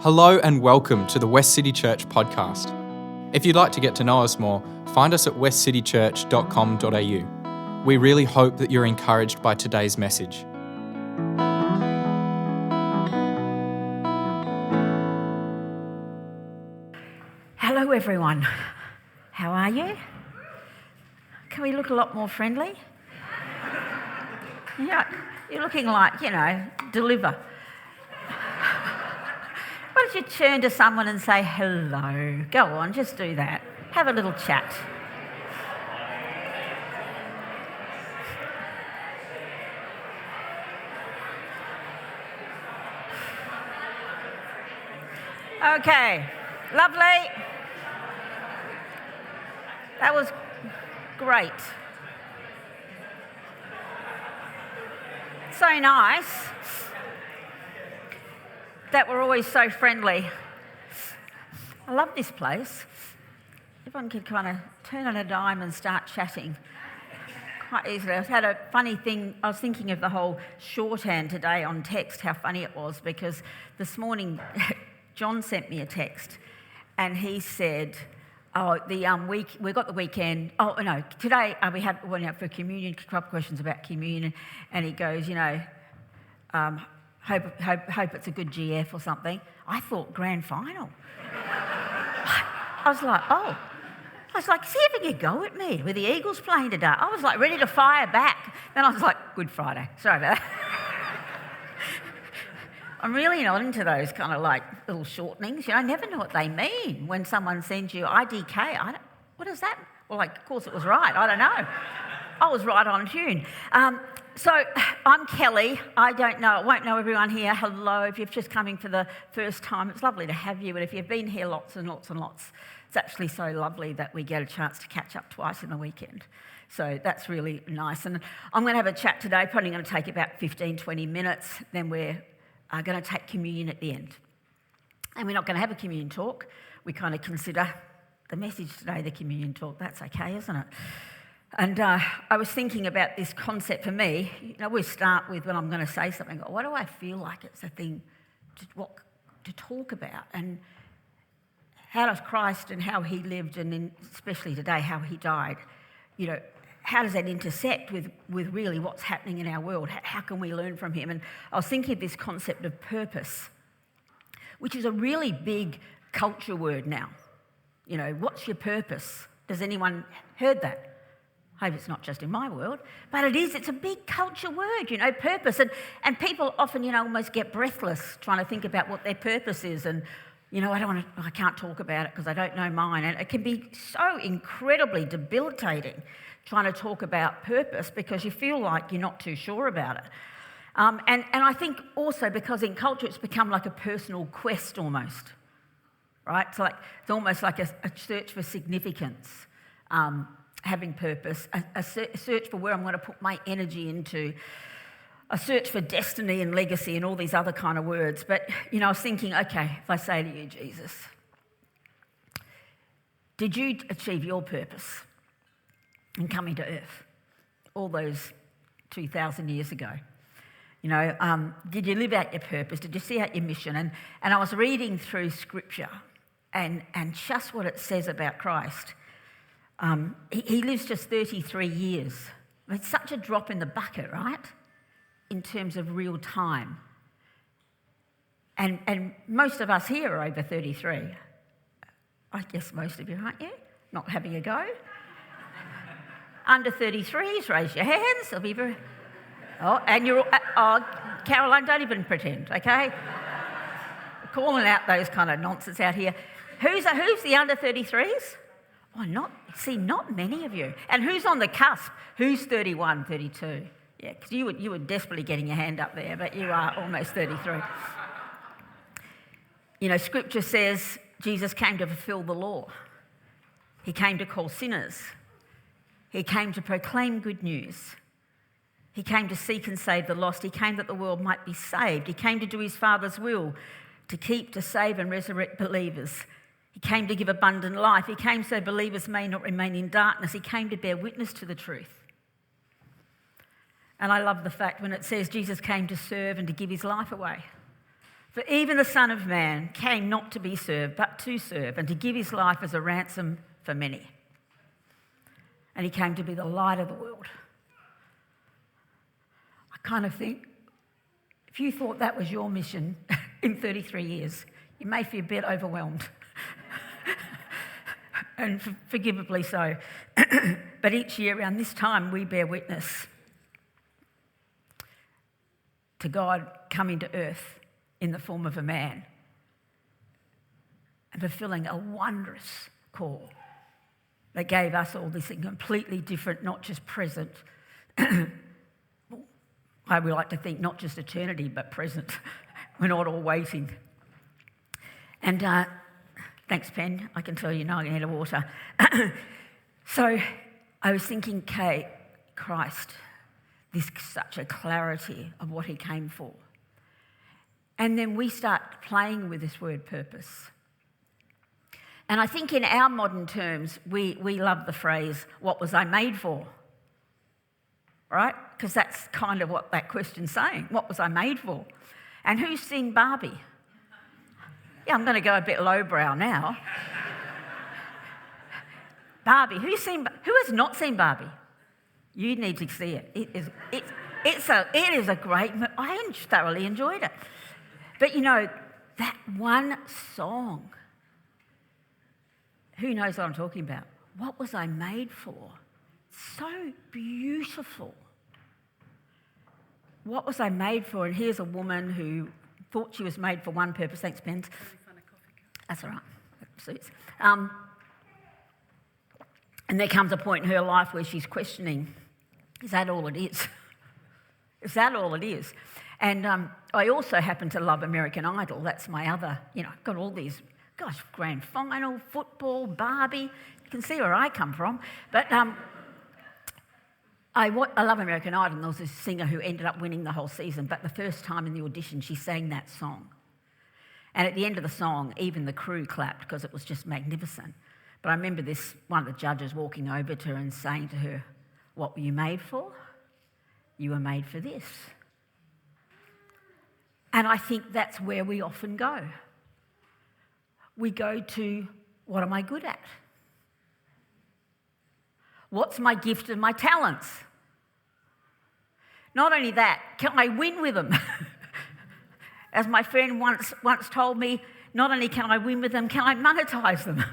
Hello and welcome to the Westcity Church podcast. If you'd like to get to know us more, find us at westcitychurch.com.au. We really hope that you're encouraged by today's message. Hello everyone, how are you? Can we look a lot more friendly? Yeah, you're looking like, deliver. Why don't you turn to someone and say hello? Go on, just do that. Have a little chat. Okay, lovely. That was great. So nice that we're always so friendly. I love this place. Everyone can kind of turn on a dime and start chatting quite easily. I had a funny thing. I was thinking of the whole shorthand today on text, how funny it was, because this morning John sent me a text and he said, we got the weekend. Oh no, today we went out for communion. A couple of questions about communion, and he goes, hope it's a good GF or something. I thought grand final. I was like, is he having a go at me with the Eagles playing today? I was like ready to fire back. Then I was like, Good Friday. Sorry about that. I'm really not into those kind of like little shortenings. I never know what they mean when someone sends you IDK. What is that? Well, of course it was right. I don't know. I was right on tune. So I'm Kelley. I won't know everyone here. Hello, if you're just coming for the first time, it's lovely to have you. And if you've been here lots and lots and lots, it's actually so lovely that we get a chance to catch up twice in the weekend. So that's really nice. And I'm going to have a chat today, probably going to take about 15, 20 minutes. Then we're going to take communion at the end. And we're not going to have a communion talk. We kind of consider the message today the communion talk. That's okay, isn't it? And I was thinking about this concept for me. We start with when I'm going to say something. What do I feel like it's a thing to talk about? And how does Christ and how he lived, and especially today how he died, how does that intersect with really what's happening in our world? How can we learn from him? And I was thinking of this concept of purpose, which is a really big culture word now. What's your purpose? Has anyone heard that? I hope it's not just in my world, but it is. It's a big culture word, purpose. And people often, almost get breathless trying to think about what their purpose is. And, I can't talk about it because I don't know mine. And it can be so incredibly debilitating trying to talk about purpose because you feel like you're not too sure about it. And I think also because in culture it's become like a personal quest almost, right? It's almost like a search for significance. Having purpose, a search for where I'm going to put my energy into, a search for destiny and legacy and all these other kind of words. But, I was thinking, okay, if I say to you, Jesus, did you achieve your purpose in coming to earth all those 2,000 years ago? Did you live out your purpose? Did you see out your mission? And I was reading through Scripture and just what it says about Christ. He lives just 33 years. It's such a drop in the bucket, right? In terms of real time. And most of us here are over 33. I guess most of you, aren't you? Not having a go. Under 33s, raise your hands. They'll be very... Oh, and you're... Caroline, don't even pretend, okay? Calling out those kind of nonsense out here. Who's the under 33s? Oh, not many of you. And who's on the cusp? Who's 31, 32? Yeah, because you were desperately getting your hand up there, but you are almost 33. Scripture says Jesus came to fulfill the law. He came to call sinners. He came to proclaim good news. He came to seek and save the lost. He came that the world might be saved. He came to do his Father's will, to keep, to save and resurrect believers. He came to give abundant life. He came so believers may not remain in darkness. He came to bear witness to the truth. And I love the fact when it says Jesus came to serve and to give his life away. For even the Son of Man came not to be served, but to serve, and to give his life as a ransom for many. And he came to be the light of the world. I kind of think, if you thought that was your mission in 33 years, you may feel a bit overwhelmed. And forgivably so. But each year around this time, we bear witness to God coming to earth in the form of a man and fulfilling a wondrous call that gave us all this completely different, not just present, I would like to think not just eternity, but present. We're not all waiting. And thanks, Pen. I can tell you now I need a water. So I was thinking, Kate, Christ, this such a clarity of what he came for. And then we start playing with this word purpose. And I think in our modern terms, we love the phrase, what was I made for? Right? Because that's kind of what that question's saying. What was I made for? And who's seen Barbie? Yeah, I'm going to go a bit lowbrow now. Barbie. Who has not seen Barbie? You need to see it. It is a great. I thoroughly enjoyed it. But you know, that one song. Who knows what I'm talking about? What was I made for? So beautiful. What was I made for? And here's a woman who thought she was made for one purpose. Thanks, Pens. That's all right. That suits. And there comes a point in her life where she's questioning, is that all it is? Is that all it is? And I also happen to love American Idol. That's my other, got all these, grand final, football, Barbie. You can see where I come from. But I love American Idol, and there was this singer who ended up winning the whole season, but the first time in the audition, she sang that song. And at the end of the song, even the crew clapped because it was just magnificent. But I remember one of the judges walking over to her and saying to her, what were you made for? You were made for this. And I think that's where we often go. We go to, what am I good at? What's my gift and my talents? Not only that, can I win with them? As my friend once told me, not only can I win with them, can I monetize them?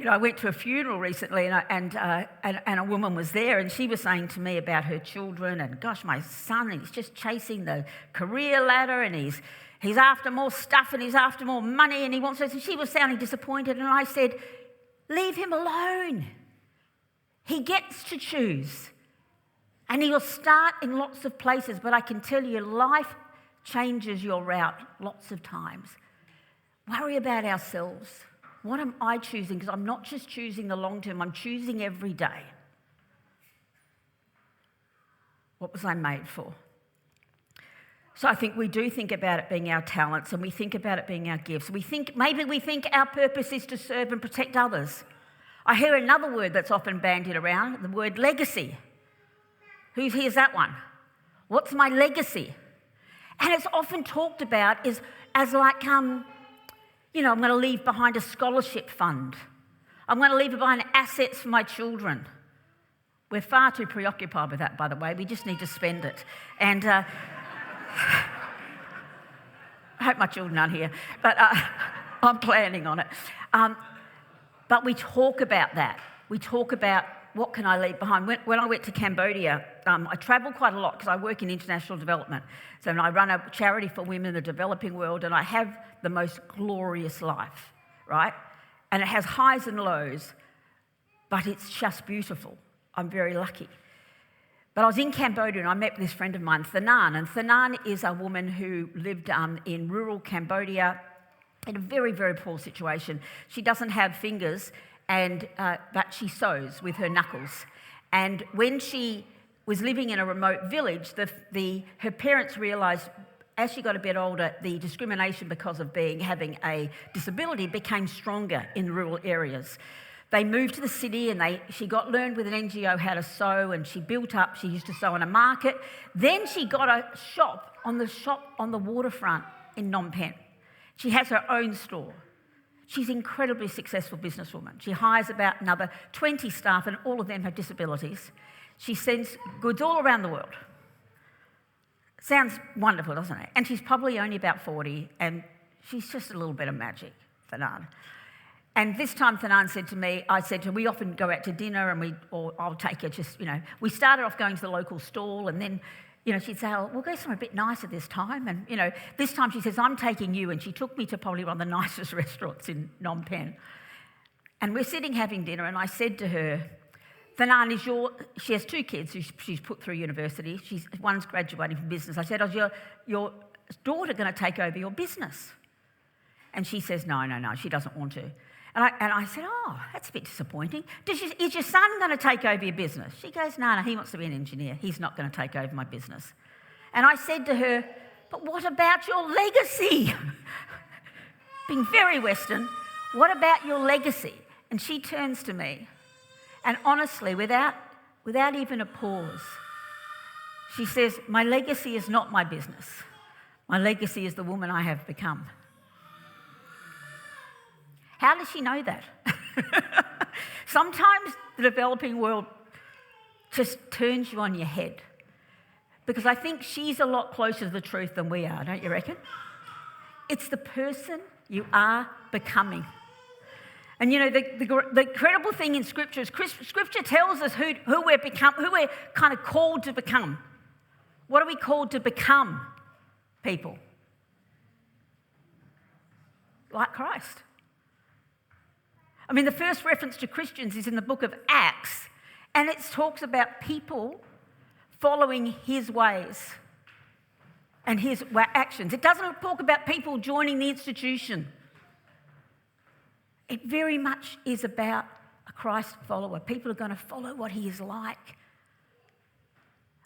I went to a funeral recently and a woman was there, and she was saying to me about her children and, my son, he's just chasing the career ladder, and he's after more stuff, and he's after more money, and he wants this. And she was sounding disappointed, and I said, leave him alone. He gets to choose. And he will start in lots of places, but I can tell you, life changes your route lots of times. Worry about ourselves. What am I choosing? Because I'm not just choosing the long term, I'm choosing every day. What was I made for? So I think we do think about it being our talents, and we think about it being our gifts. Maybe we think our purpose is to serve and protect others. I hear another word that's often bandied around, the word legacy. Who hears that one? What's my legacy? And it's often talked about as like, I'm going to leave behind a scholarship fund. I'm going to leave behind assets for my children. We're far too preoccupied with that, by the way. We just need to spend it. And I hope my children aren't here, but I'm planning on it. But we talk about that. We talk about what can I leave behind. When I went to Cambodia, I travel quite a lot because I work in international development. So I run a charity for women in the developing world, and I have the most glorious life, right? And it has highs and lows, but it's just beautiful. I'm very lucky. But I was in Cambodia and I met with this friend of mine, Thanan. And Thanan is a woman who lived in rural Cambodia in a very, very poor situation. She doesn't have fingers, but she sews with her knuckles. And when she was living in a remote village, her parents realised as she got a bit older, the discrimination because of having a disability became stronger in rural areas. They moved to the city and she learned with an NGO how to sew, and she built up. She used to sew in a market. Then she got a shop on the waterfront in Phnom Penh. She has her own store. She's an incredibly successful businesswoman. She hires about another 20 staff, and all of them have disabilities. She sends goods all around the world. Sounds wonderful, doesn't it? And she's probably only about 40, and she's just a little bit of magic, Thanan. And this time Thanan said to me, I said to her, we often go out to dinner or I'll take her we started off going to the local stall, and then, she'd say, oh, we'll go somewhere a bit nicer this time. And, this time she says, I'm taking you. And she took me to probably one of the nicest restaurants in Phnom Penh. And we're sitting having dinner, and I said to her, Thanan, she has 2 kids who she's put through university. One's graduating from business. I said, is your daughter going to take over your business? And she says, no, she doesn't want to. And I said, oh, that's a bit disappointing. Is your son going to take over your business? She goes, no, he wants to be an engineer. He's not going to take over my business. And I said to her, but what about your legacy? Being very Western, what about your legacy? And she turns to me, and honestly, without even a pause, she says, my legacy is not my business. My legacy is the woman I have become. How does she know that? Sometimes the developing world just turns you on your head, because I think she's a lot closer to the truth than we are, don't you reckon? It's the person you are becoming. And the incredible thing in Scripture is Scripture tells us who we're kind of called to become. What are we called to become, people? Like Christ. I mean, the first reference to Christians is in the book of Acts, and it talks about people following his ways and his actions. It doesn't talk about people joining the institution. It very much is about a Christ follower. People are going to follow what he is like.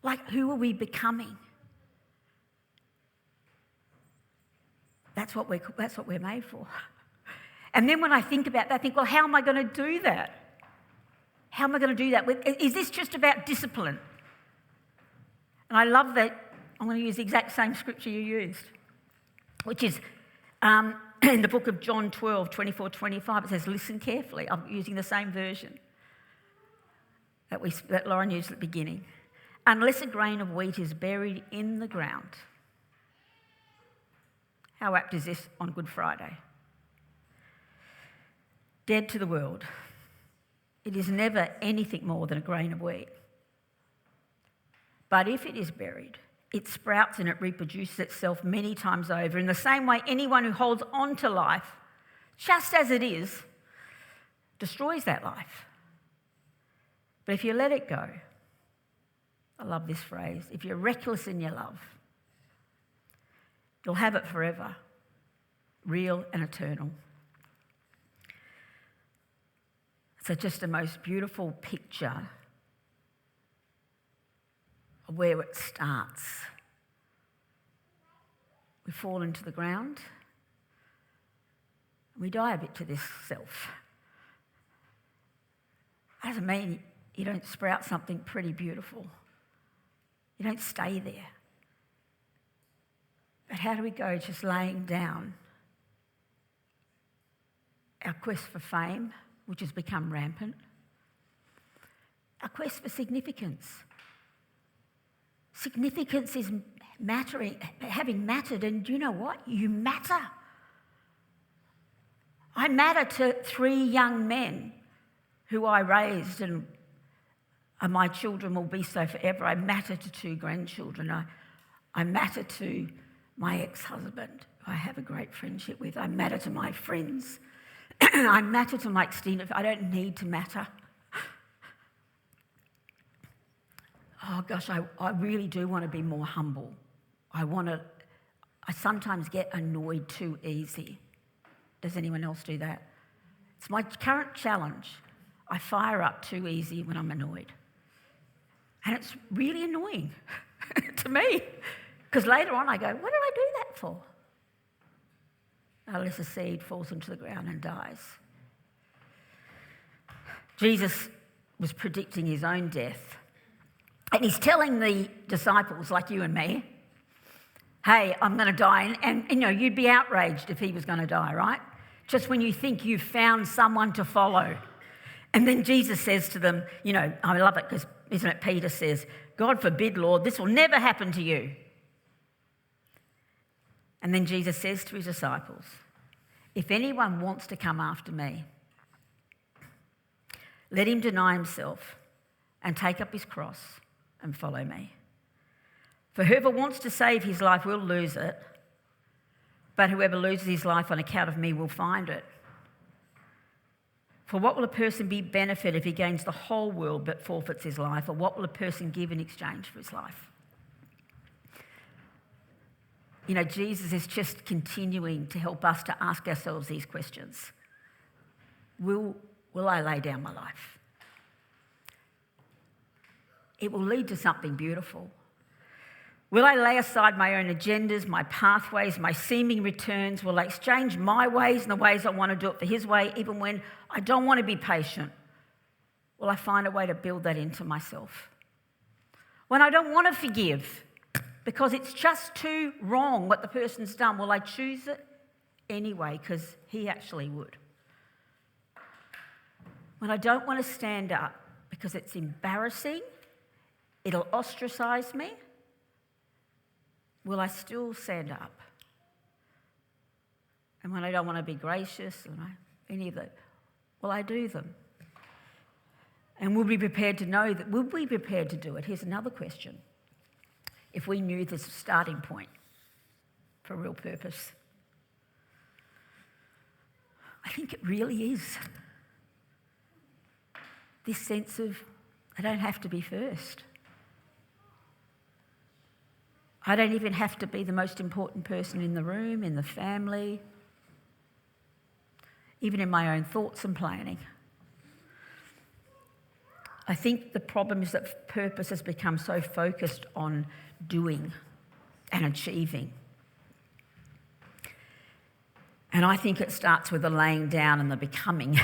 Like, who are we becoming? That's what we're made for. And then when I think about that, I think, well, how am I going to do that? How am I going to do that? Is this just about discipline? And I love that. I'm going to use the exact same scripture you used, which is in the book of John 12, 24, 25. It says, listen carefully. I'm using the same version that Lauren used at the beginning. Unless a grain of wheat is buried in the ground. How apt is this on Good Friday? Dead to the world. It is never anything more than a grain of wheat. But if it is buried, it sprouts and it reproduces itself many times over. In the same way, anyone who holds on to life, just as it is, destroys that life. But if you let it go, I love this phrase, if you're reckless in your love, you'll have it forever, real and eternal. So just the most beautiful picture of where it starts. We fall into the ground. We die a bit to this self. Doesn't mean you don't sprout something pretty beautiful. You don't stay there. But how do we go just laying down our quest for fame, which has become rampant, our quest for significance. Significance is mattering, having mattered, and do you know what? You matter. I matter to 3 young men who I raised, and my children will be so forever. I matter to 2 grandchildren. I matter to my ex-husband, who I have a great friendship with. I matter to my friends. I matter to my extended. I don't need to matter. Oh gosh, I really do want to be more humble. I sometimes get annoyed too easy. Does anyone else do that? It's my current challenge. I fire up too easy when I'm annoyed. And it's really annoying to me, because later on I go, what did I do that for? Unless a seed falls into the ground and dies. Jesus was predicting his own death. And he's telling the disciples, like you and me, hey, I'm going to die. And you'd be outraged if he was going to die, right? Just when you think you've found someone to follow. And then Jesus says to them, I love it because, isn't it, Peter says, God forbid, Lord, this will never happen to you. And then Jesus says to his disciples, if anyone wants to come after me, let him deny himself and take up his cross and follow me. For whoever wants to save his life will lose it, but whoever loses his life on account of me will find it. For what will a person be benefited if he gains the whole world but forfeits his life? Or what will a person give in exchange for his life? Jesus is just continuing to help us to ask ourselves these questions. Will I lay down my life? It will lead to something beautiful. Will I lay aside my own agendas, my pathways, my seeming returns? Will I exchange my ways and the ways I want to do it for his way, even when I don't want to be patient? Will I find a way to build that into myself? When I don't want to forgive because it's just too wrong what the person's done, will I choose it anyway because he actually would? When I don't want to stand up because it's embarrassing, it'll ostracise me, will I still stand up? And when I don't want to be gracious or any of that, will I do them? And will we be prepared to know that? Will we be prepared to do it? Here's another question. If we knew this starting point for real purpose, I think it really is. This sense of, I don't have to be first. I don't even have to be the most important person in the room, in the family, even in my own thoughts and planning. I think the problem is that purpose has become so focused on doing and achieving. And I think it starts with the laying down and the becoming.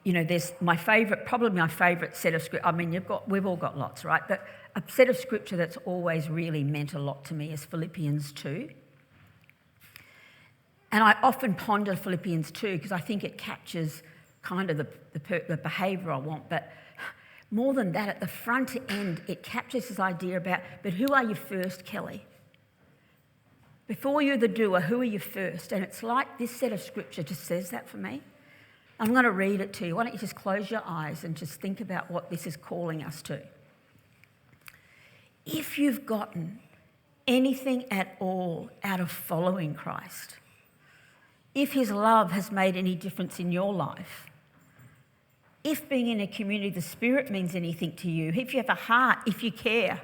There's my favourite set of scripture. I mean, we've all got lots, right? But a set of scripture that's always really meant a lot to me is Philippians 2. And I often ponder Philippians 2 because I think it captures kind of the behaviour I want. But more than that, at the front end, it captures this idea about, but who are you first, Kelley? Before you're the doer, who are you first? And it's like this set of scripture just says that for me. I'm going to read it to you. Why don't you just close your eyes and just think about what this is calling us to. If you've gotten anything at all out of following Christ, if his love has made any difference in your life, if being in a community of the Spirit means anything to you, if you have a heart, if you care,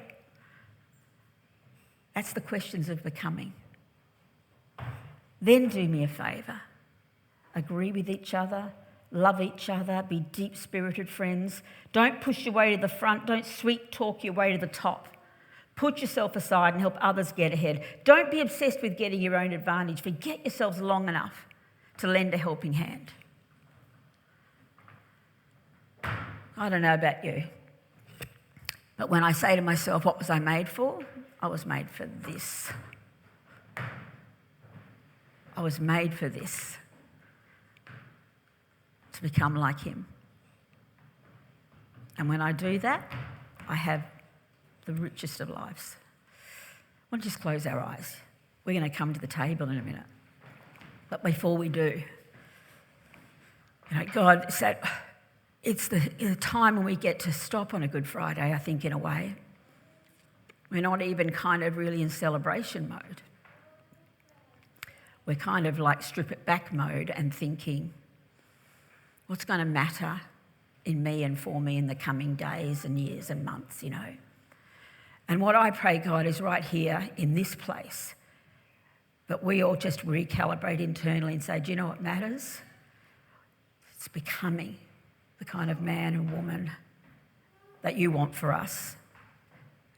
that's the questions of becoming. Then do me a favour. Agree with each other, love each other, be deep-spirited friends. Don't push your way to the front. Don't sweet-talk your way to the top. Put yourself aside and help others get ahead. Don't be obsessed with getting your own advantage. Forget yourselves long enough to lend a helping hand. I don't know about you, but when I say to myself, what was I made for? I was made for this. I was made for this. To become like him. And when I do that, I have the richest of lives. I want to just close our eyes. We're going to come to the table in a minute. But before we do, God, it's the time when we get to stop on a Good Friday, I think, in a way. We're not even kind of really in celebration mode. We're kind of like strip it back mode and thinking, what's going to matter in me and for me in the coming days and years and months, And what I pray, God, is right here in this place, that we all just recalibrate internally and say, do you know what matters? It's becoming the kind of man and woman that you want for us.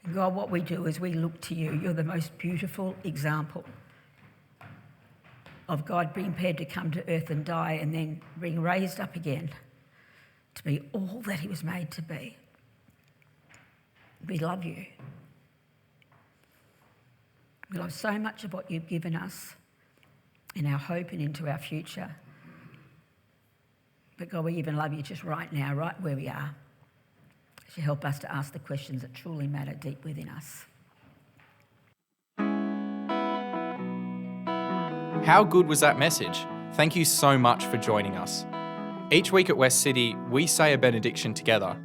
And God, what we do is we look to you. You're the most beautiful example of God being prepared to come to earth and die and then being raised up again to be all that he was made to be. We love you. We love so much of what you've given us in our hope and into our future. But God, we even love you just right now, right where we are. As you help us to ask the questions that truly matter deep within us. How good was that message? Thank you so much for joining us. Each week at West City, we say a benediction together.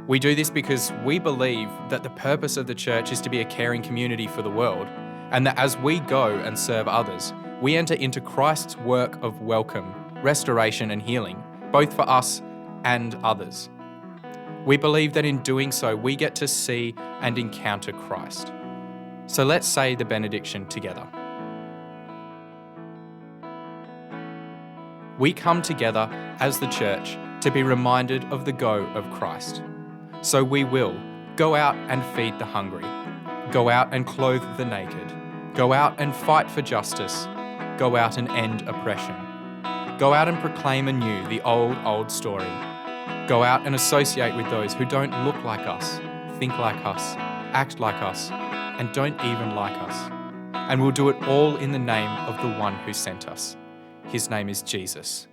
We do this because we believe that the purpose of the church is to be a caring community for the world, and that as we go and serve others, we enter into Christ's work of welcome, restoration and healing, both for us and others. We believe that in doing so, we get to see and encounter Christ. So let's say the benediction together. We come together as the church to be reminded of the go of Christ. So we will go out and feed the hungry, go out and clothe the naked, go out and fight for justice, go out and end oppression, go out and proclaim anew the old story, go out and associate with those who don't look like us, think like us, act like us, and don't even like us. And we'll do it all in the name of the one who sent us. His name is Jesus.